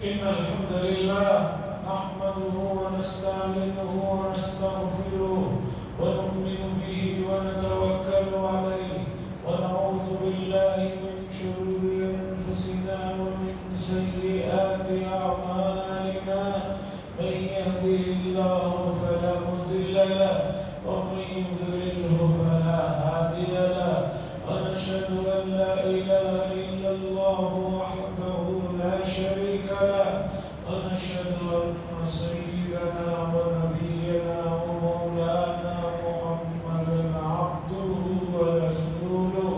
إن الحمد لله نحمده ونستعينه ونستغفره ونؤمن به ونتوكل عليه ونعوذ بالله من شرور أنفسنا ومن سيئات أعمالنا. من يهده الله فلا مضل له ومن يضلله فلا هادي له. ونشهد أن لا إله إلا الله وحده لا شريك له. ونشهد أن سيدنا ونبينا ومولانا محمدا عبده ورسوله.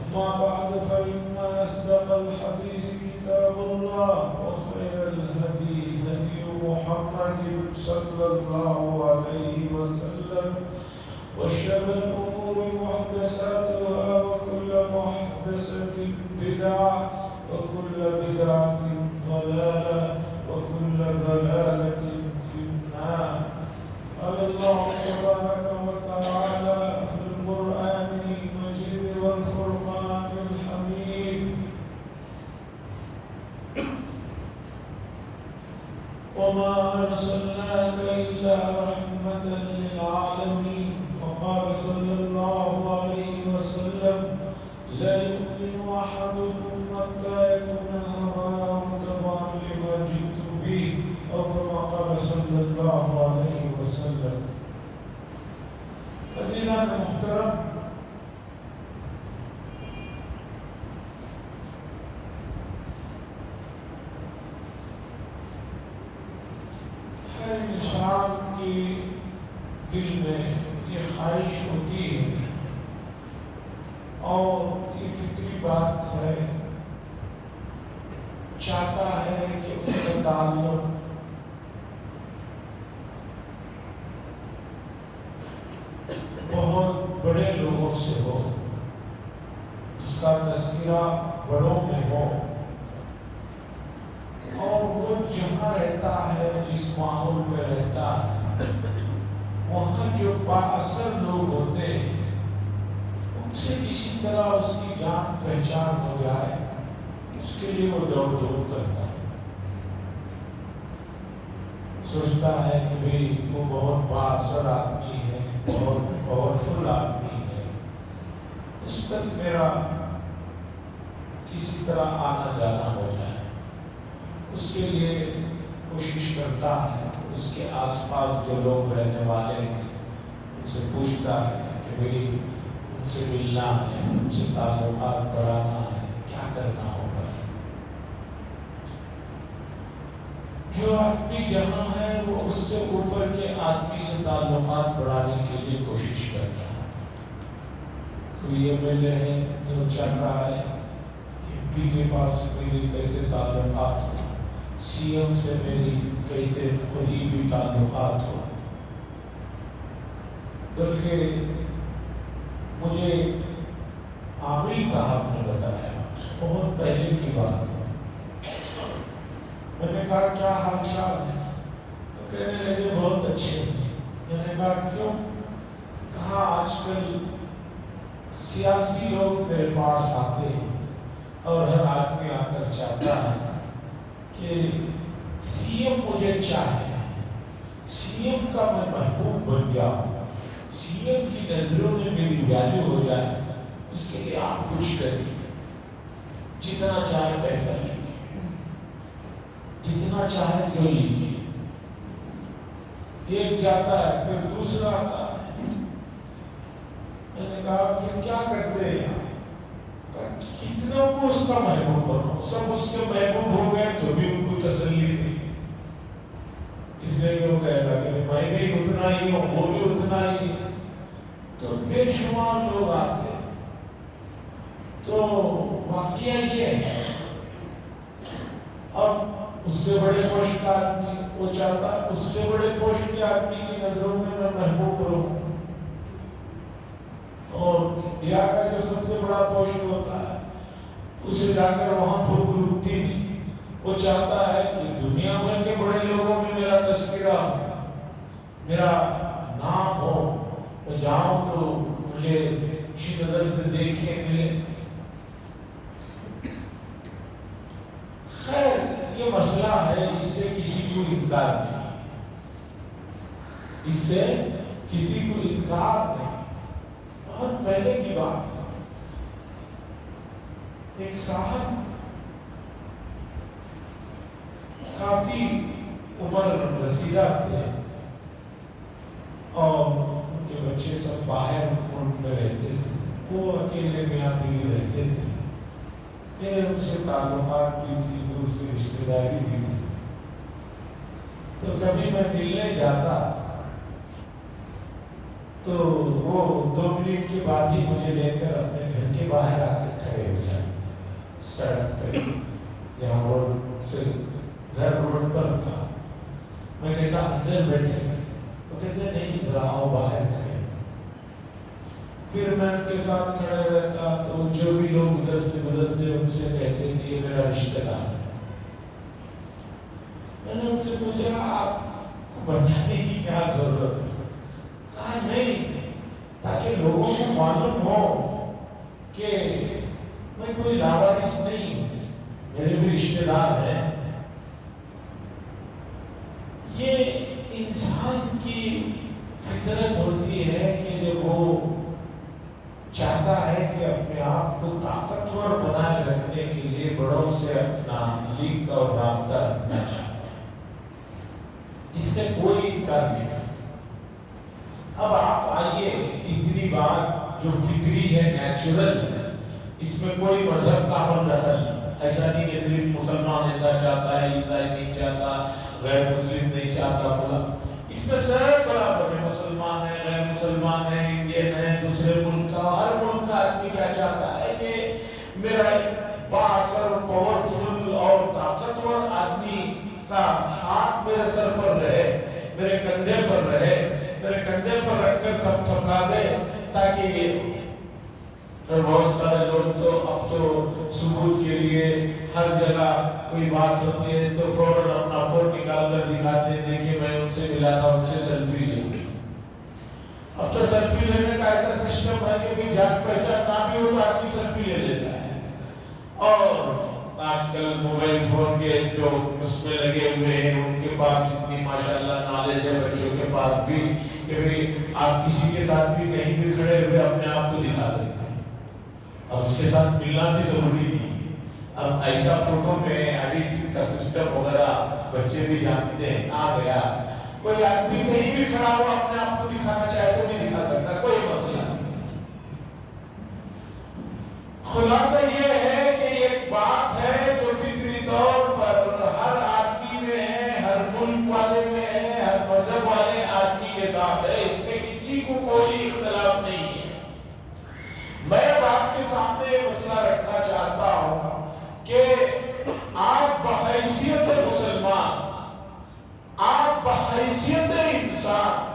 أما بعد فإن أصدق الحديث كتاب الله وخير الهدي هدي محمد صلى الله عليه وسلم وشر الأمور محدثاتها وكل محدثة بدعة وكل بدعة ضلالة وكل ضلالة في النار. قال الله تبارك وتعالى في القرآن المجيد والفرقان الحميد: وما أرسلناك إلا رحمة للعالمين. وقال صلى الله عليه وسلم: لا يؤمن أحدكم حتى يكون هواه تبعا لما جئت به، أو كما قال صلى الله عليه وسلم. عزیزان محترم، ہر انسان کے دل میں یہ خواہش ہوتی ہے اور یہ فطری بات ہے، چاہتا ہے کہ اس کا تعلق بہت بڑے لوگوں سے ہو، اس کا تذکرہ بڑوں میں ہو، اور وہ جہاں رہتا ہے، جس ماحول میں رہتا ہے، وہاں جو بااثر لوگ ہوتے ہیں ان سے کسی طرح اس کی جان پہچان ہو جائے، اس کے لیے وہ دوڑ کرتا ہے، سوچتا ہے کہ بھئی وہ بہت بااثر آدمی ہے، بہت پاورفل آدمی ہے، اس تک میرا کسی طرح آنا جانا ہو جائے، اس کے لیے کوشش کرتا ہے، اس کے آس پاس جو لوگ رہنے والے ہیں ان سے پوچھتا ہے کہ بھئی ان سے ملنا ہے، ان سے تعلقات بڑھانا ہے، کیا کرنا ہوگا۔ جو آدمی جہاں ہے وہ اس سے اوپر کے آدمی سے تعلقات بڑھانے کے لیے کوشش کرتا ہے۔ کوئی MLA ہے تو چاہتا ہے MP کے پاس میری کیسے تعلقات ہو، CM سے میری کیسے قریبی تعلقات ہو۔ بلکہ مجھے عامل صاحب نے بتایا، بہت پہلے کی بات ہے، میں نے کہا کیا حال چال ہے؟ تو کہنے لگے بہت اچھے۔ میں نے کہا کیوں؟ کہا آج کل سیاسی لوگ میرے پاس آتے ہیں اور ہر آدمی آ کر چاہتا ہے کہ CM مجھے چاہے، CM کا میں محبوب بن جاؤں، CM کی نظروں میں میری ویلیو ہو جائے، اس کے لیے آپ کچھ کریے، جتنا چاہے پیسہ لیجیے، جتنا چاہے جو لیجیے۔ ایک جاتا ہے پھر دوسرا آتا ہے۔ میں نے کہا پھر کیا کرتے ہیں؟ کتنوں کو اس کا محبوب بنو، سب اس کے محبوب ہو گئے تو بھی ان کو تسلی نہیں، اس لیے وہ کہے گا کہ میں بھی اتنا ہی ہوں، وہ بھی اتنا ہی۔ تو بے شمار لوگ آتے ہیں، تو واقعہ یہ ہے۔ اور اس سے بڑے پوسٹ کا آدمی وہ چاہتا ہے اس سے بڑے پوسٹ کے آدمی کی نظروں میں میں محبوب رہوں، اور یا کا جو سب سے بڑا پوسٹ ہوتا ہے اسے جا کر وہاں بھوک لگتی نہیں، وہ چاہتا ہے کہ دنیا بھر کے بڑے لوگوں میں میرا تذکرہ ہو، میرا نام ہو، میں جاؤں تو مجھے اچھی نظر سے دیکھیں ملے۔ خیر مسئلہ ہے، اس سے کسی کو انکار نہیں، اس سے کسی کو انکار نہیں۔ بہت پہلے کی بات ہے، ایک صاحب کافی عمر رسیدہ تھے اور ان کے بچے سب باہر ملک میں رہتے تھے، وہ اکیلے میاں بیوی رہتے تھے۔ میرے ان سے تعلقات بھی تھی، دور سے رشتہ داری بھی تھی، تو کبھی میں ملنے جاتا تو وہ 2 منٹ کے بعد ہی مجھے لے کر اپنے گھر کے باہر آ کر کھڑے ہو جاتے، سڑک پہ جہاں روڈ سے گھر روڈ پر تھا۔ میں کہتا اندر بیٹھے، وہ کہتے نہیں ادھر آؤ باہر کھڑے۔ پھر میں ان کے ساتھ کھڑے رہتا تو جو بھی لوگ ادھر سے گزرتے ان سے کہتے کہ یہ میرا رشتہ دار ہے۔ میں نے ان سے پوچھا آپ کو بتانے کی کیا ضرورت ہے؟ کہا نہیں، تاکہ لوگوں کو معلوم ہو کہ میں کوئی لاوارث نہیں، میرے بھی رشتہ دار ہیں۔ یہ انسان کی فطرت ہوتی ہے کہ جب وہ چاہتا ہے کہ اپنے آپ کو طاقتور بنائے رکھنے کے لیے بڑوں سے اپنا لنک اور رابطہ رکھنا چاہتا ہے، اس سے کوئی انکار نہیں کرتا۔ اب آپ آئیے، اتنی بات جو فطری ہے، نیچرل ہے، اس میں کوئی مذہب کا دخل نہیں۔ ایسا نہیں کہ صرف مسلمان ایسا چاہتا ہے، عیسائی نہیں چاہتا، غیر مسلم نہیں چاہتا، فلاں۔ اس میں سب برابر ہے، مسلمان ہے، غیر مسلمان ہے، انڈین ہے، دوسرے ملک کا، ہر ملک کا آدمی کیا چاہتا ہے کہ میرا بااثر، پاورفل اور طاقتور آدمی کا ہاتھ میرے سر پر رہے، میرے کندھے پر رہے، میرے کندھے پر رکھ کر تب تھکا دے، تاکہ بہت سارے لوگ تو اب تو ثبوت کے لیے ہر جگہ کوئی بات ہوتی ہے تو فوراً اپنا فون نکال کر دکھاتے ہیں، دیکھیں میں ان سے ملا تھا، ان سے سیلفی لیا۔ اب تو سیلفی لینے کا ایسا سسٹم ہے کہ بھی جان پہچان نہ بھی ہو تو آدمی سیلفی لے لیتا ہے۔ اور آج کل موبائل فون کے جو اس میں لگے ہوئے ہیں ان کے پاس اتنی ماشاءاللہ نالج ہے بچوں کے پاس بھی کہ بھی آپ کسی کے ساتھ بھی کہیں بھی کھڑے ہوئے اپنے آپ کو دکھا سکتے ہیں۔ اب اس کے ساتھ ملنا بھی ضروری نہیں، اب ایسا فوٹو میں ایڈیٹنگ کا سسٹم وغیرہ بچے بھی جانتے ہیں، آ گیا۔ کوئی آدمی کہیں بھی کھڑا ہوا اپنے آپ کو دکھانا چاہے تو نہیں دکھا سکتا، کوئی مسئلہ نہیں۔ خلاصہ یہ ہے کہ ایک بات ہے جو فطری طور پر ہر آدمی میں ہے، ہر ملک والے میں ہے، ہر مذہب والے آدمی کے ساتھ ہے، اس میں کسی کو کوئی اختلاف نہیں ہے۔ میں اب آپ کے سامنے یہ مسئلہ رکھنا چاہتا ہوں کہ آپ بحیثیت مسلمان، آپ بحیثیت انسان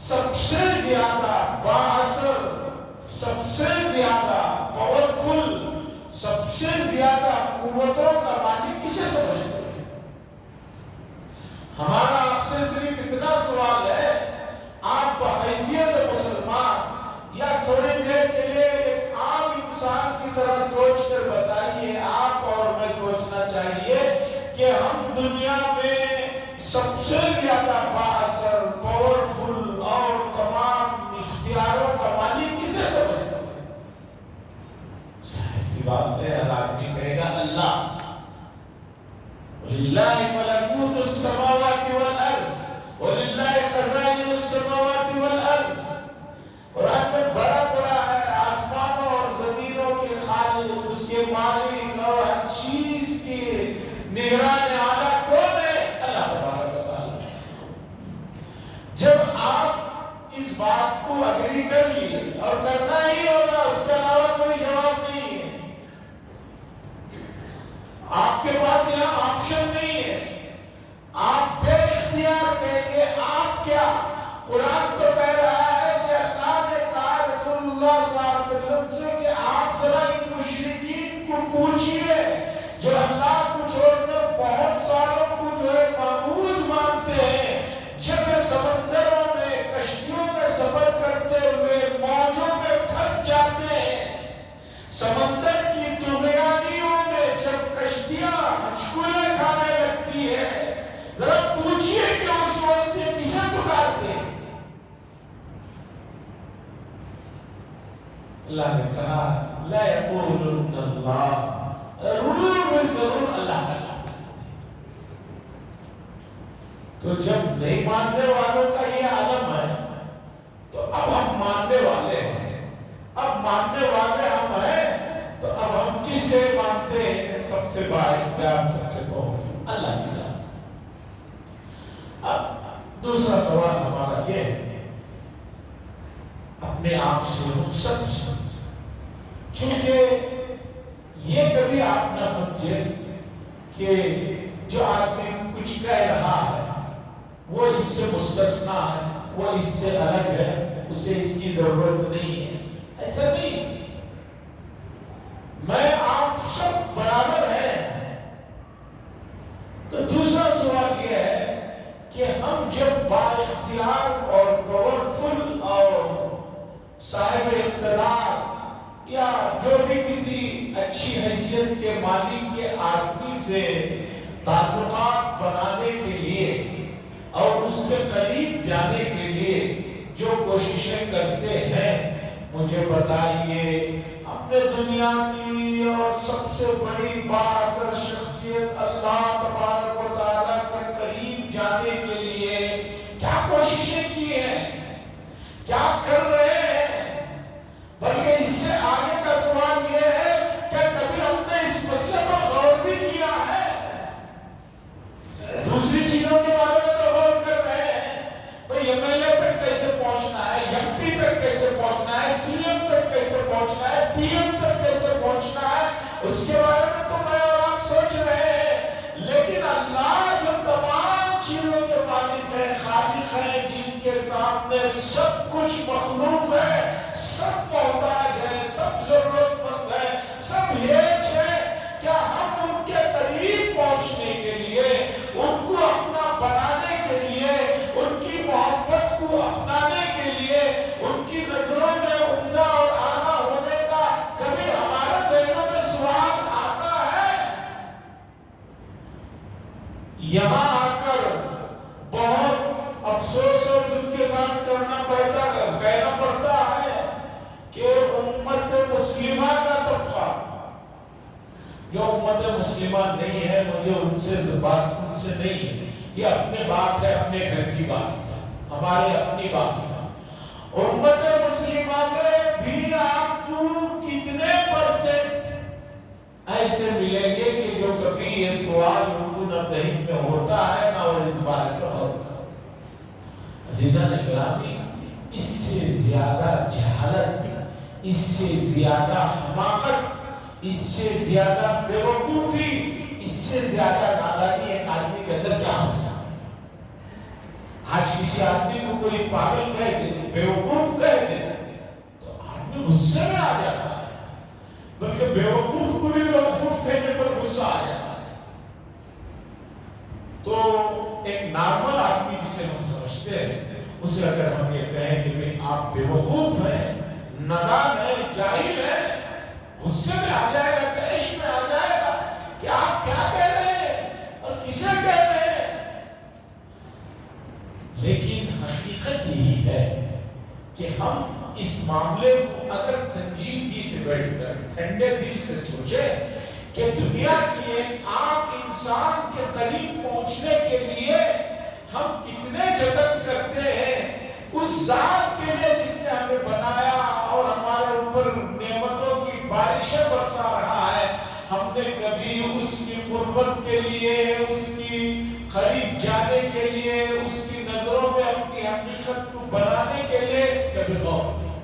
سب سے زیادہ بااثر، سب سے زیادہ پاورفل، سب سے زیادہ قوتوں کا مالک کسے سمجھتے ہیں؟ ہمارا آپ سے صرف اتنا سوال ہے، آپ بحیثیت مسلمان یا تھوڑی دیر کے لیے ایک عام انسان کی طرح سوچ کر بتائیے، آپ اور میں سوچنا چاہیے کہ ہم دنیا میں سب سے زیادہ بااثر، پاورفل اور تمام اختیاروں کا مالک کسے سمجھتے ہیں؟ سی بات ہے، ہر آدمی کہے گا اللہ۔ وَلِلَّهِ مَلَكُوتُ السَّمَاوَاتِ وَالْأَرْضِ وَلِلَّهِ خَزَائِنُ السَّمَاوَاتِ وَالْأَرْضِ۔ قرآن میں بڑا بڑا ہے، آسمانوں اور زمینوں کے خالق، اس کے مالک اور ہر چیز کی نگران اعلیٰ کون ہے؟ اللہ تبارک و تعالیٰ۔ جب آپ اس بات کو اگری کر لیے اور کرنا ہی ہوگا، اس کے علاوہ کوئی جواب نہیں ہے، آپ کے پاس یہاں آپشن نہیں ہے، آپ بے اختیار کہیں گے آپ کیا؟ قرآن تو کہہ رہا ہے کہ اللہ نے کہا رسول اللہ صلی اللہ علیہ وسلم سے کہ آپ ذرا ان مشرکین کو پوچھئے جو اللہ کو چھوڑ کر بہت ساروں کو جو ہے معبود مانتے ہیں، جب سمندروں میں کشتیوں میں سفر کرتے ہوئے موجوں میں پھنس جاتے ہیں، سمندر کی طغیانیوں میں جب کشتیاں مچھولے کھانے اللہ نے کہا لا یقولن اللہ، ضرور اللہ کا نام۔ تو جب نہیں ماننے والوں کا یہ عالم ہے تو اب ہم ماننے والے ہیں، اب ماننے والے ہم ہیں تو اب ہم کسے مانتے ہیں؟ سب سے بااختیار، سب سے بہتر اللہ کی ذات۔ اب دوسرا سوال ہمارا یہ ہے، اپنے آپ سے ہم سب سے، کیونکہ یہ کبھی آپ نہ سمجھے کہ جو آدمی کچھ کہہ رہا ہے وہ اس سے مستثنا ہے، وہ اس سے الگ ہے، اسے اس کی ضرورت نہیں ہے۔ ایسا نہیں، میں آپ سب برابر ہیں۔ تو دوسرا سوال یہ ہے کہ ہم جب بااختیار اور پاورفل اور صاحب اقتدار یا جو بھی کسی اچھی حیثیت کے مالک کے آدمی سے تعلقات بنانے کے لیے اور اس کے قریب جانے کے لیے جو کوششیں کرتے ہیں، مجھے بتائیے اپنے دنیا کی اور سب سے بڑی بااثر شخصیت اللہ تبارک و تعالیٰ کے قریب جانے کے لیے کیا کوششیں کی ہیں، کیا کر رہے ہیں؟ بلکہ اس سے آگے کا سوال یہ ہے کہ کبھی ہم نے اس مسئلے پر غور بھی کیا ہے؟ دوسری چیزوں کے بارے میں تو غور کر رہے ہیں، بھئی ایم ایل اے تک کیسے پہنچنا ہے، ایم پی تک کیسے پہنچنا ہے، سی ایم تک کیسے پہنچنا ہے، پی ایم تک کیسے پہنچنا ہے، اس کے بارے میں تو میں اور آپ سوچ رہے ہیں۔ لیکن اللہ جو تمام چیزوں کے مالک ہے، خالق ہے، جن کے سامنے سب کچھ مخلوق ہے، سب محتاج ہے، سب ضرورت مند ہے، سب ہیچ ہے، کیا ہم ان کے قریب پہنچنے کے لیے، ان کو اپنا بنانے کے لیے، ان کی محبت کو اپنانے کے لیے، ان کی نظروں میں عمدہ اور اعلیٰ ہونے کا کبھی ہمارے ذہنوں میں سوال آتا ہے؟ یہاں آ کر بہت افسوس اور دکھ کے ساتھ کہنا پڑتا ہے کہ امت مسلمہ کا طبقہ جو امت مسلمہ نہیں ہے، مجھے ان سے نہیں ہے، یہ اپنے بات ہے، اپنے گھر کی بات ہے، ہمارے اپنی بات ہے۔ امت مسلمہ میں بھی آپ کو کتنے پرسنٹ ایسے ملیں گے کہ جو کبھی یہ سوال ان کو نہ ذہن میں ہوتا ہے نہ وہ اس بارے میں غور کرتے ہیں؟ عزیزان گرامی، اس سے زیادہ جہالت، اس سے زیادہ حماقت، اس سے زیادہ بے وقوفی، اس سے زیادہ نادانی ایک آدمی کے اندر کیا ہو سکتا ہے؟ آج کسی آدمی کو کوئی پاگل کہہ دے، بے وقوف کہہ دے تو آدمی غصے میں آ جاتا ہے، بلکہ بے وقوف کو بھی بے وقوف کہنے پر غصہ آ جاتا ہے۔ تو ایک نارمل آدمی جسے ہم سمجھتے ہیں، اسے اگر ہم یہ کہیں کہ آپ بے وقوف ہیں، نادان ہیں، جاہل ہیں، غصے میں آ جائے گا، تیش میں آ جائے گا کہ آپ کیا کہہ رہے ہیں اور کسے کہہ رہے ہیں۔ لیکن حقیقت یہی ہے کہ ہم اس معاملے کو اگر سنجیدگی سے بیٹھ کر ٹھنڈے دل سے سوچیں کہ دنیا کی ایک عام انسان کے قریب پہنچنے کے لیے ہم کتنے جتن کرتے ہیں، اس ذات کے لیے جس نے ہمیں بنایا اور ہمارے اوپر نعمتوں کی بارشیں برسا رہا ہے، ہم نے کبھی اس کی قربت کے لیے، اس کی قریب جانے کے لیے، اس کی نظروں میں اپنی حقیقت کو بنانے کے لیے کبھی غور نہیں۔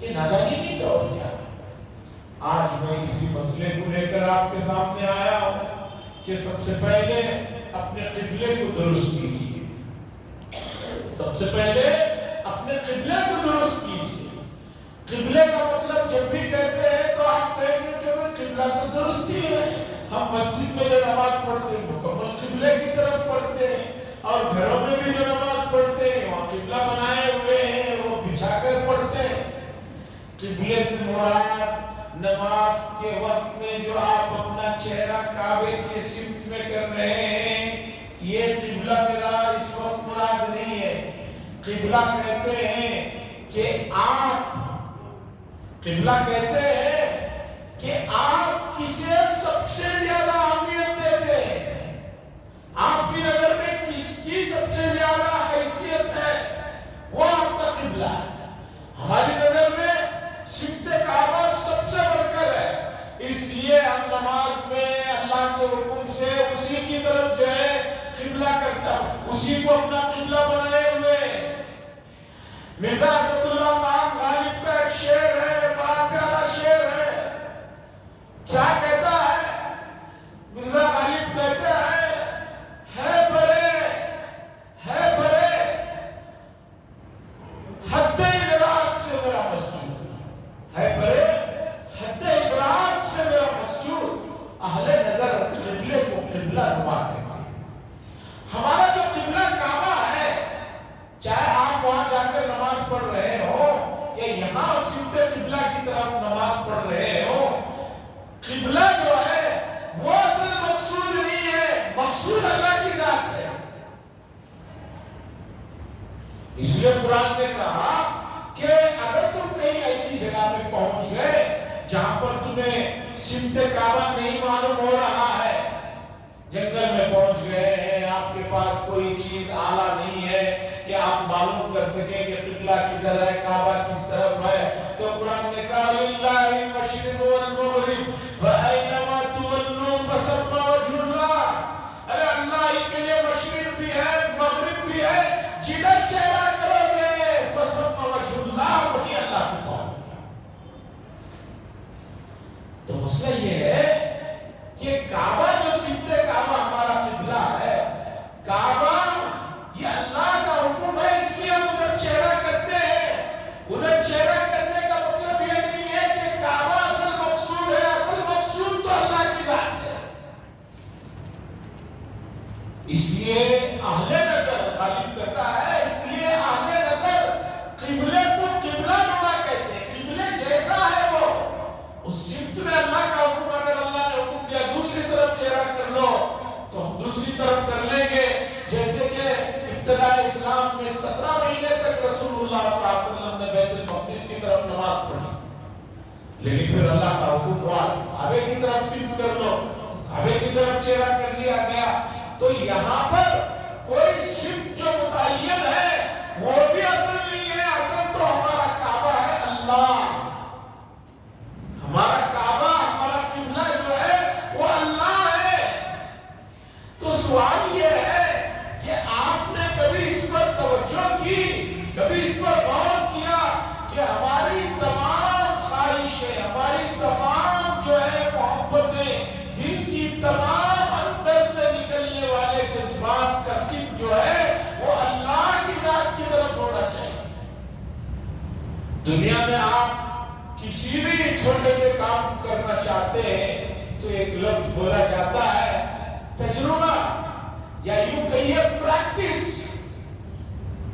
یہ نادانی نہیں تو اور کیا ہے؟ آج میں اسی مسئلے کو لے کر آپ کے سامنے آیا ہوں کہ سب سے پہلے اپنے قبلے کو درست کیجیے، سب سے پہلے اپنے قبلے کو درست کیجیے۔ قبلے کا مطلب جب بھی کہتے ہیں تو آپ کہیں گے کہ وہ قبلہ تو درست ہی ہے، ہم مسجد میں جو نماز پڑھتے ہیں مکمل قبلے کی طرف پڑھتے ہیں، اور گھروں میں بھی جو نماز پڑھتے ہیں وہاں قبلہ بنائے ہوئے ہیں، وہ بچھا کر پڑھتے ہیں۔ قبلے سے مراد نماز کے وقت میں جو آپ اپنا چہرہ کعبے کے سمت میں کر رہے ہیں، یہ قبلہ میرا اس وقت مراد نہیں ہے۔ قبلہ کہتے ہیں کہ آپ قبلہ کہتے ہیں کہ آپ کسے سب سے زیادہ اہمیت دیتے ہیں، آپ کی نظر میں کس کی سب سے زیادہ حیثیت ہے، وہ آپ کا قبلہ ہے۔ ہماری نظر میں سمت کعبہ سب سے بڑھ کر ہے، اس لیے ہم نماز میں اللہ کے حکم سے اسی کی طرف جو ہے قبلہ کرتا، اسی کو اپنا قبلہ بنائے ہوئے۔ مرزا اسد اللہ خان غالب کا ایک شعر ہے، بڑا پیارا شعر ہے۔ کیا کہتا ہے؟ مرزا غالب کہتا ہے برے حد ادراک سے میرا مسجود، ہے برے حد ادراک سے میرا مسجود، اہل نظر قبلے کو قبلہ نما کہتے ہیں۔ ہمارا جو قبلہ کعبہ ہے، چاہے آپ وہاں جا کر نماز پڑھ رہے ہو یا یہاں سمت قبلہ کی طرف نماز پڑھ رہے ہو، قبلہ جو ہے وہ اصل مقصود نہیں ہے، مقصود اللہ کی ذات ہے۔ اس لیے قرآن نے کہا کہ اگر تم کہیں ایسی جگہ میں پہنچ گئے جہاں پر تمہیں سمت کعبہ نہیں معلوم ہو رہا ہے، جنگل میں پہنچ گئے ہیں، آپ کے پاس کوئی چیز آلہ نہیں ہے کہ آپ معلوم کر سکیں کہ قبلہ کدھر ہے، کعبہ کس طرف ہے، تو قرآن نے کہا للہ المشرق والمغرب فأینما تولوا فثم وجہ اللہ، ارے اللہ ہی کے لیے مشرق بھی ہے مغرب بھی ہے، جدھر چہرہ کرو گے فثم وجہ اللہ، وہی اللہ کو پاؤ گے۔ تو مسئلہ یہ ہے کہ کعبہ جو سمت کعبہ ہمارا قبلہ ہے، کعبہ یہ اللہ کا حکم ہے، اس لیے ہم ادھر چہرہ کرتے ہیں۔ ادھر چہرہ کرنے کا مطلب یہ نہیں ہے کہ کعبہ اصل مقصود ہے، اصل مقصود تو اللہ کی ذات ہے۔ اس لیے اہل نظر غالب کہتا ہے، اس لیے اہل نظر قبلے کو قبلہ نما کہتے ہیں، قبلے جیسا ہے وہ اس سمت میں اللہ کا حکم، اگر اللہ نے حکم دیا دوسری طرف چہرہ کر لو تو ہم دوسری طرف کر لیں گے۔ جیسے کہ ابتداء اسلام میں 17 مہینے تک رسول اللہ صلی اللہ علیہ وسلم نے بیت المقدس کی طرف نماز پڑھی، لیکن پھر اللہ کا حکم ہوا کعبے کی طرف سمت کر لو، کعبے کی طرف چہرہ کر لیا گیا۔ تو یہاں پر کوئی سمت جو متعین ہے وہ بھی اصل نہیں ہے، اصل تو ہمارا کعبہ ہے اللہ، ہمارا کعبہ ہمارا قبلہ جو ہے وہ اللہ ہے۔ تو سوال یہ ہے کہ آپ نے کبھی اس پر توجہ کی، کبھی اس پر غور کیا کہ ہماری تمام خواہشیں، ہماری تمام جو ہے محبتیں، دل کی تمام اندر سے نکلنے والے جذبات کا سمت جو ہے وہ اللہ کی ذات کی طرف ہونا چاہیے۔ دنیا میں آپ کسی بھی چھوٹے سے کام کرنا چاہتے ہیں تو ایک لفظ بولا جاتا ہے تجربہ، یا یوں کہیے پریکٹس۔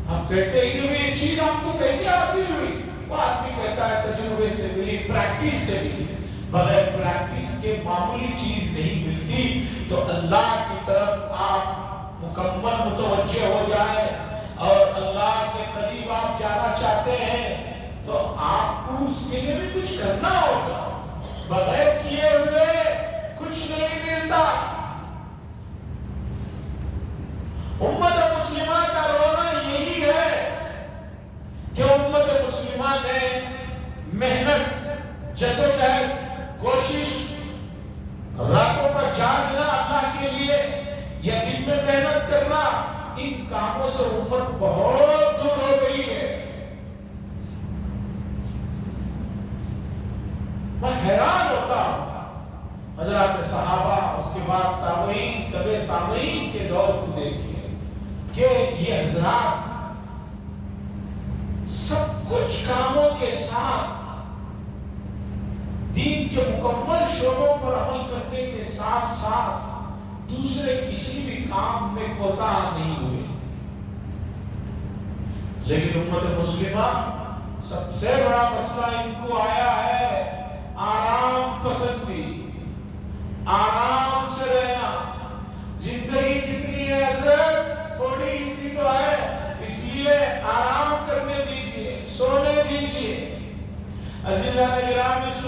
ہم کہتے ہیں کہ یہ چیز آپ کو کیسے حاصل ہوئی، وہ آدمی کہتا ہے تجربے سے ملی، پریکٹس سے ملی۔ بغیر پریکٹس کے معمولی چیز نہیں ملتی۔ تو اللہ کی طرف آپ مکمل متوجہ ہو جائیں اور اللہ کے قریب آپ جانا چاہتے ہیں تو آپ کو اس کے لیے بھی کچھ کرنا ہوگا، بغیر کیے ہوئے کچھ نہیں ملتا۔ امت مسلمہ کا رونا یہی ہے کہ امت مسلمہ نے محنت، جدوجہد، کوشش، راتوں کا جاگنا اللہ کے لیے یا دن میں محنت کرنا، ان کاموں سے امت بہت دور ہو گئی ہے۔ میں حیران ہوتا ہوں حضرات صحابہ، اس کے بعد تابعین، تبع تابعین کے دور کو دیکھیے کہ یہ حضرات سب کچھ کاموں کے ساتھ، دین کے مکمل شعبوں پر عمل کرنے کے ساتھ ساتھ دوسرے کسی بھی کام میں کوتاہ نہیں ہوئے تھے۔ لیکن امت مسلمہ سب سے بڑا مسئلہ ان کو آیا ہے آرام پسندی، آرام سے رہنا۔ زندگی کتنی ہے حضرت؟ تھوڑی سی تو ہے، اس لیے آرام کرنے دیجئے، سونے دیجئے۔ عزیزان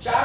4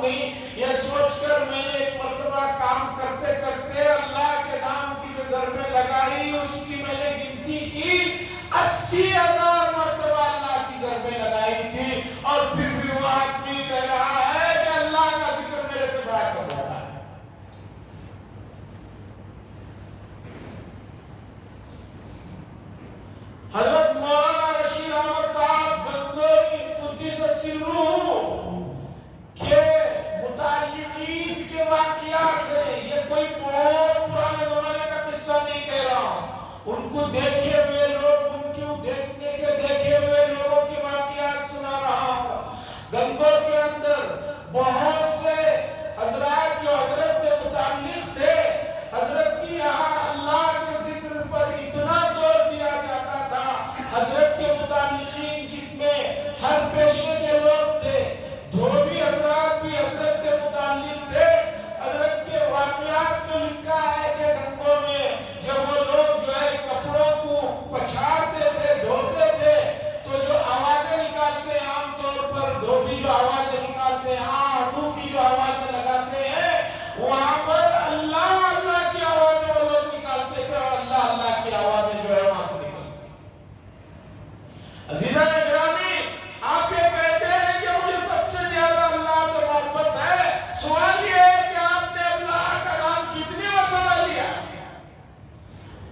معلوم نہیں. یہ سوچ کر میں نے ایک مرتبہ کام کرتے کرتے اللہ کے نام کی جو ضربیں لگائی اس کی میں نے گنتی کی 80,000 مرتبہ اللہ کی ضربیں لگائی تھی. اور پھر بھی وہ آدمی کہہ رہا ہے کہ اللہ کا ذکر میرے سے بڑا کر رہا ہے. حضرت مولانا رشید احمد صاحب گنگوئی قدس سرہ کے متعلقین کے واقعات ہیں. یہ کوئی بہت پرانے زمانے کا قصہ نہیں کہہ رہا ہوں. ان کو دیکھے ہوئے لوگ، ان کو دیکھنے کے دیکھے ہوئے لوگوں کے واقعات سنا رہا ہوں. گنگو کے اندر بہت سے حضرات جو حضرت سے متعلق تھے، حضرت کی یہاں اللہ کے ذکر پر اتنا زور دیا جاتا تھا. حضرت کے متعلقین جس میں ہر پیشے کے لوگ تھے، دھوبی حضرات بھی حضرت سے متعلق تھے. حضرت کے واقعات میں لکھا ہے کہ گنگوں میں جب وہ لوگ جو ہے کپڑوں کو پچھاڑتے تھے، دھوتے تھے، تو جو آوازیں نکالتے ہیں عام طور پر دھوبی جو آوازیں نکالتے ہیں، آہو کی جو آوازیں لگاتے ہیں، وہاں پر اللہ اللہ کی آوازیں وہ لوگ نکالتے تھے اور اللہ اللہ کی آوازیں جو ہے وہاں سے نکلتی. عزیزان گرامی، آپ یہ کہتے ہیں کہ مجھے سب سے زیادہ اللہ سے محبت ہے. سوال یہ ہے کہ آپ نے اللہ کا نام کتنی مرتبہ لیا؟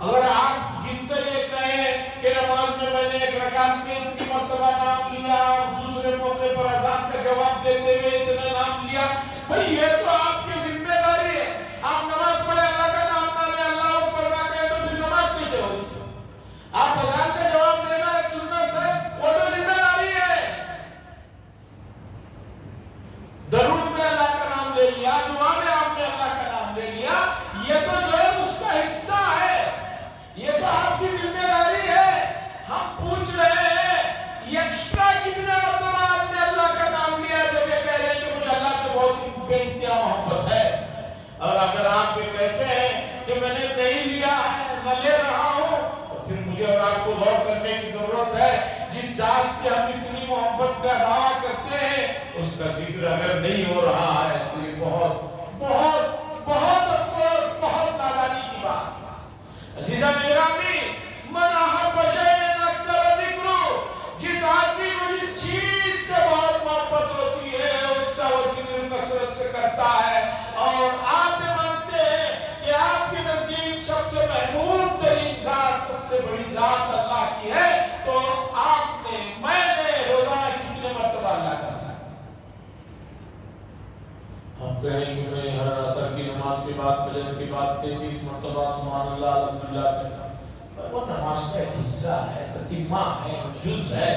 اگر آپ گن کر یہ کہیں کہ نماز میں میں نے ایک رکعت میں اتنی مرتبہ نام لیا، دوسرے موقع پر اذان کا جواب دیتے ہوئے اتنا نام لیا، بھئی یہ تو آپ کی ذمہ داری ہے. آپ نماز پڑھے اللہ کا نام نہ لے، اللہ اکبر نہ کہے تو پھر نماز کیسے ہوگی؟ آپ اذان کا جواب دینا ایک سنت ہے، وہ تو ذمہ داری ہے. درود میں اللہ کا نام لے لیا، دعا میں آپ نے اللہ کا نام لے لیا، یہ تو جو ہے اس کا حصہ ہے، یہ تو آپ کی ذمہ داری ہے. ہم پوچھ رہے ہیں یہ ایکسٹرا کتنے مرتبہ آپ نے اللہ کا نام لیا جب یہ کہہ رہے ہیں کہ مجھے اللہ سے بہت بے انتہا محبت ہے. اور اگر آپ یہ کہتے ہیں کہ میں نے نہیں لیا ہے، نہ لے رہا ہوں، تو پھر مجھے اور آپ کو غور کرنے کی ضرورت ہے. جس ذات سے ہم اتنی محبت کا دعویٰ کرتے ہیں اس کا ذکر اگر نہیں ہو رہا ہے تو یہ بہت بہت بہت افسوس، بہت نادانی کی بات ہے. عزیزان گرامی، من احب شیئا اکثر ذکرہ، جس آدمی کو جس چیز سے بہت محبت ہوتی ہے اس کا وہ ذکر کثرت سے کرتا ہے. اور آپ یہ مانتے ہیں کہ آپ کے نزدیک سب سے محبوب ترین ذات، سب سے بڑی ذات اللہ کی ہے، تو آپ نے، میں نے روزانہ کتنے مرتبہ اللہ کا ذکر؟ ہم کہیں کہ بھئی ہر عصر کی نماز کے بعد، فجر کے بعد 33 مرتبہ سبحان اللہ الحمدللہ کہنا، وہ نماز کا ایک حصہ ہے، تتمہ ہے، جز ہے.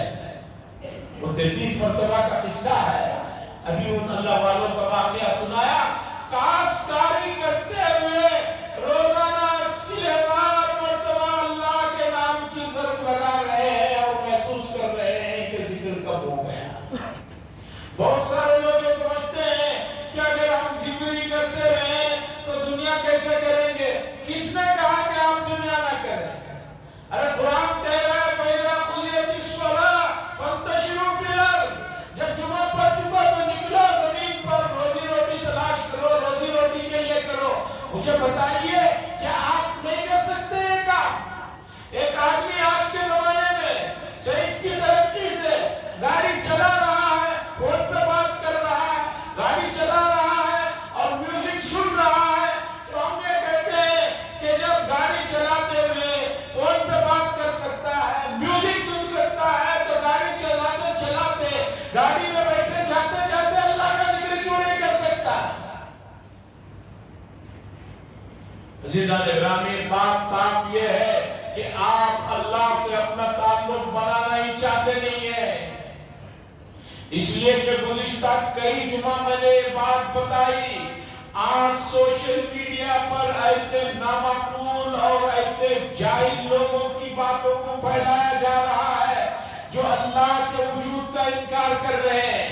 وہ 33 مرتبہ کا حصہ ہے. ابھی ان اللہ والوں کا واقعہ سنایا، کاشتکاری کرتے ہوئے روزانہ 80,000 مرتبہ اللہ کے نام کی ضرب لگا رہے ہیں اور محسوس کر رہے ہیں کہ ذکر کب ہو گیا. بہت سارے لوگ یہ سمجھتے ہیں کہ اگر ہم ذکر ہی کرتے رہیں تو دنیا کیسے کریں گے؟ کس نے کہا کہ آپ دنیا نہ کریں؟ ارے قرآن کہہ رہا ہے فَإِذَا قُضِيَتِ الصَّلَاةُ فَانتَشِرُوا فِي الْأَرْضِ، جب جمعہ پڑھ چکا تو نکلو زمین پر، روزی روٹی تلاش کرو، روزی روٹی کے لیے کرو. مجھے بتائیے کیا آپ نہیں کر سکتے ہیں کام؟ ایک آدمی آج کے زمانے میں سائنس کی ترقی سے گاڑی چلا رہا ہے، فون پہ بات کر رہا ہے، گاڑی چلا رہا ہے اور میوزک سن رہا ہے. تو ہم یہ کہتے ہیں کہ جب گاڑی چلاتے ہوئے فون پہ بات کر سکتا ہے، میوزک سن سکتا ہے، تو گاڑی چلاتے چلاتے، گاڑی میں بیٹھے جاتے جاتے اللہ کا ذکر کیوں نہیں کر سکتا؟ عزیزان گرامی، بات صاف یہ ہے کہ آپ اللہ سے اپنا تعلق بنانا ہی چاہتے نہیں ہیں. اس لیے کہ گزشتہ کئی جمعہ میں نے یہ بات بتائی، آج سوشل میڈیا پر ایسے نامعقول اور ایسے جاہل لوگوں کی باتوں کو پھیلایا جا رہا ہے جو اللہ کے وجود کا انکار کر رہے ہیں.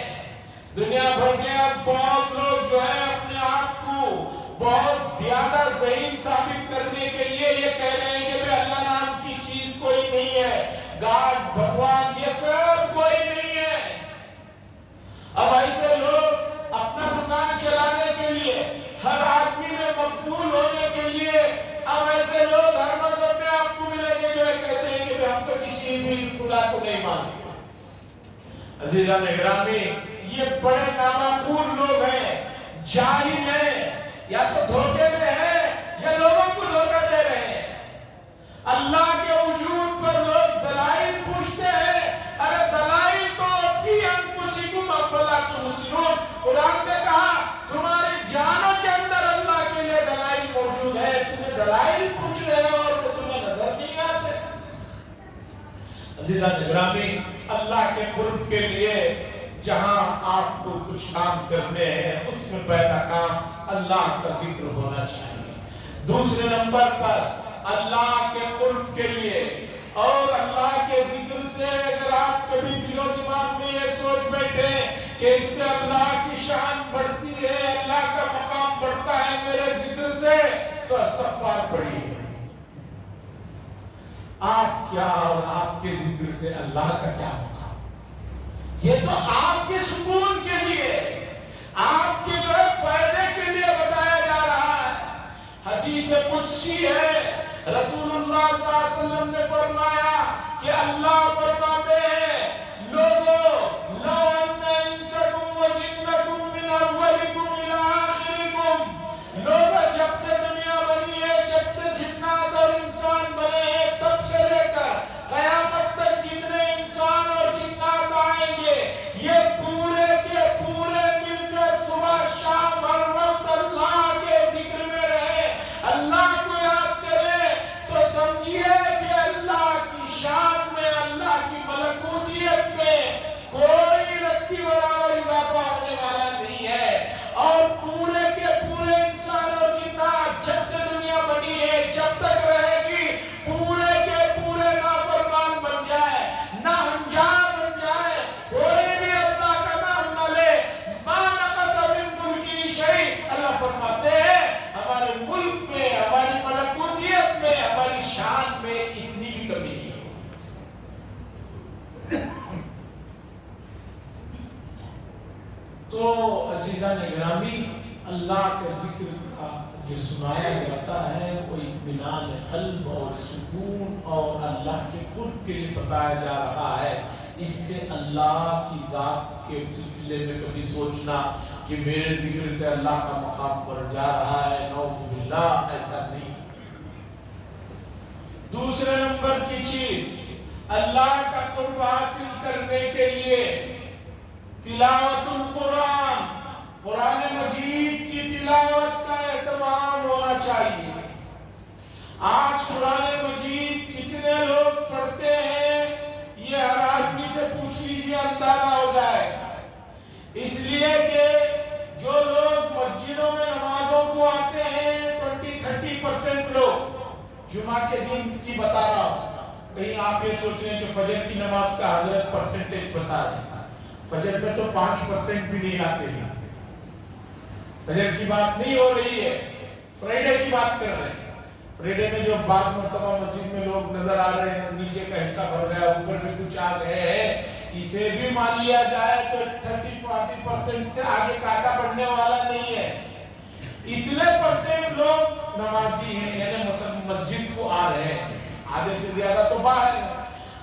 دنیا بھر میں اب بہت لوگ جو ہے اپنے آپ کو بہت زیادہ ذہین ثابت کرنے کے لیے یہ کہہ رہے ہیں کہ اللہ نام کی چیز کوئی نہیں ہے، گاڈ، بھگوان، یہ سب کوئی نہیں ہے. اب ایسے لوگ اپنا دکان خدا کو نہیں مانتے۔ عزیزان اکرامی، یہ بڑے نامعقول لوگ ہیں، جاہل ہیں، یا تو دھوکے میں ہیں یا لوگوں کو دھوکہ دے رہے ہیں۔ اللہ کے وجود پر لوگ دلائل پوچھتے ہیں، ارے دلائل تو فی انفسکم افلا تبصرون، قرآن نے کہا تمہاری جانوں کے اندر اللہ کے لیے دلائل موجود ہے، تمہیں دلائل پوچھ رہے ہو اور وہ تمہیں نظر نہیں آتے۔ عزیزان اکرامی، اللہ کے قرب کے لیے جہاں آپ کو کچھ کام کرنے ہیں اس میں پہلا کام اللہ کا ذکر ہونا چاہیے۔ دوسرے نمبر پر اللہ کے قرب کے لیے اور اللہ کے ذکر سے اگر آپ کبھی دل و دماغ میں یہ سوچ بیٹھے کہ اس سے اللہ کی شان بڑھتی ہے، اللہ کا مقام بڑھتا ہے میرے ذکر سے، تو استغفار پڑھیے۔ آپ کیا اور آپ کے ذکر سے اللہ کا کیا مقام؟ یہ تو آپ کے سکون کے لیے، آپ کے جو ہے فائدے کے لیے بتایا جا رہا ہے۔ حدیث قدسی ہے، رسول اللہ صلی اللہ علیہ وسلم نے فرمایا کہ اللہ فرماتے ہیں لوگوں لو ان انسکم و جنکم من اولکم الى آخرکم، لوگوں جب سے دنیا بنی ہے، جب سے جنات اور انسان بنے ہیں، تب سے لے کر قیامت تک جتنے انسان اور جنات آئیں گے، یہ پورے کے پورے مل کر صبح شام ہر وقت اللہ کے ذکر میں رہے، اللہ کو یاد کریں، تو سمجھیے کہ اللہ کی شان میں، اللہ کی ملکوتیت میں کوئی رتی برابر اضافہ ہونے والا نہیں ہے۔ اور پورے کے پورے انسان اور جنات جب سے دنیا بنی ہے، جب تک رہے گی، پورے کے پورے نافرمان بن جائے، ناہنجار بن جائے، کوئی بھی اللہ کا نام نہ لے، ما نقص من ملکی شیء، اللہ فرماتے ہیں ہمارے ملک میں، ہماری ملکوتیت میں، ہماری شان میں اتنی بھی کمی نہیں ہے۔ تو عزیزان گرامی، اللہ کے ذکر کا جو سنایا جاتا ہے وہ اطمینان قلب اور سکون اور اللہ کے قرب کے لیے بتایا جا رہا ہے۔ اس سے اللہ کی ذات کے سلسلے میں کبھی سوچنا کہ میرے ذکر سے اللہ کا مقام بڑھ جا رہا ہے، نعوذ باللہ، ایسا نہیں۔ دوسرے نمبر کی چیز، اللہ کا قرب حاصل کرنے کے لیے تلاوت القرآن، قرآن مجید کی تلاوت کا اہتمام ہونا چاہیے۔ آج قرآن مجید کتنے لوگ پڑھتے ہیں یہ ہر آدمی سے پوچھ لیجیے، اندازہ ہو جائے گا۔ اس لیے کہ جو لوگ مسجدوں میں نمازوں کو آتے ہیں 20-30% لوگ، جمعہ کے دن کی بتا رہا ہوں، کہیں آپ یہ سوچ رہے ہیں کہ فجر کی نماز کا حضرت پرسنٹیج بتا رہے ہیں، فجر میں تو 5% بھی نہیں آتے ہیں، فجر کی بات نہیں ہو رہی ہے، فرائیڈے کی بات کر رہے ہیں۔ فرائیڈے میں جو بعض مرتبہ مسجد میں لوگ نظر آ رہے ہیں، نیچے کا حصہ بھر گیا، اوپر بھی کچھ آ گئے ہیں، اسے بھی مان لیا جائے تو 30-40% سے آگے کاٹا بڑھنے والا نہیں ہے۔ اتنے % لوگ نمازی ہیں، یعنی مسجد کو آ رہے ہیں، آدھے سے زیادہ تو باہر ہیں۔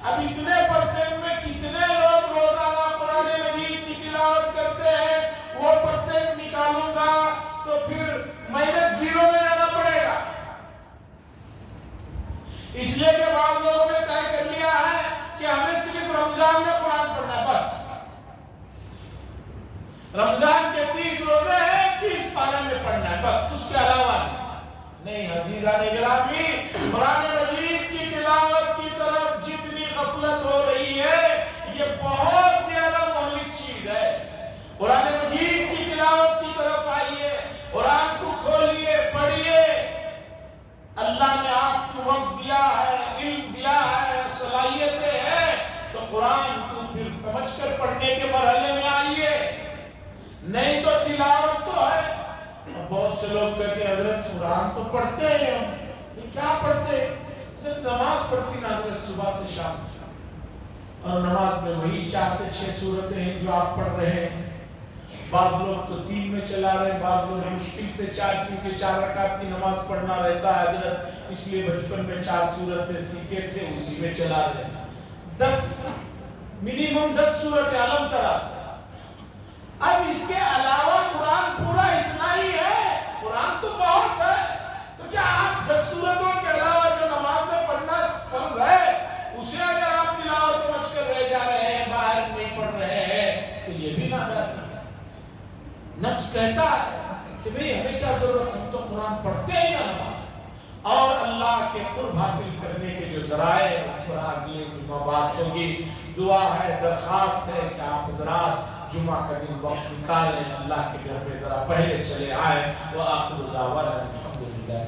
اب اتنے % میں کتنے لوگ روزانہ قرآن مجید کی تلاوت کرتے ہیں، وہ % نکالوں گا تو پھر -0 میں رہنا پڑے گا۔ اس لیے کہ بعض لوگوں نے طے کر لیا ہے کہ ہمیں صرف رمضان میں قرآن پڑھنا ہے، بس رمضان کے 30 روزے ہیں، 30 پارے میں پڑھنا ہے، بس اس کے علاوہ نہیں۔ عزیزان گرامی، قرآن مجید کی تلاوت کی طرف جتنی غفلت ہو رہی ہے یہ بہت زیادہ مہلک چیز ہے۔ قرآن مجید کی تلاوت کی طرف آئیے، قرآن کو کھولیے، پڑھیے۔ اللہ نے آپ کو وقت دیا ہے، علم دیا ہے، صلاحیتیں ہیں، تو قرآن کو پھر سمجھ کر پڑھنے کے مرحلے میں آئیے، نہیں تو تلاوت تو ہے۔ بہت سے لوگ کہتے ہیں حضرت قرآن تو پڑھتے ہیں ہم، یہ کیا پڑھتے ہیں؟ حضرت نماز پڑھتی نا حضرت صبح سے شام، اور نماز میں وہی 4 سے 6 سورتیں ہیں جو آپ پڑھ رہے ہیں۔ بعض لوگ تو 3 میں چلا رہے ہیں، بعض لوگ مشکل سے 4، کیونکہ 4 رکعت کی نماز پڑھنا رہتا ہے حضرت، اس لیے بچپن میں 4 سورتیں سیکھے تھے اسی میں چلا رہے ہیں۔ منیمم 10 سورت علم ترا سے. اب اس کے علاوہ قرآن پورا اتنا ہی ہے، قرآن تو بہت ہے، تو کیا آپ 10 سورتوں کے علاوہ جو نماز میں پڑھنا فرض ہے اسے اگر آپ تلاوت سمجھ کر رہ جا رہے ہیں، باہر نہیں پڑھ رہے ہیں، تو یہ بھی نادانی ہے. نفس کہتا ہے کہ بھئی ہمیں کیا ضرورت، ہم تو قرآن پڑھتے ہی نہ نماز. اور اللہ کے قرب حاصل کرنے کے جو ذرائع ہیں اس پر اگلے جمعہ بات ہوگی. دعا ہے، درخواست ہے کہ آپ حضرات جمعہ کا دن وقت نکالیں، اللہ کے گھر پہ ذرا پہلے چلے آئیں. وآخر دعوانا الحمدللہ.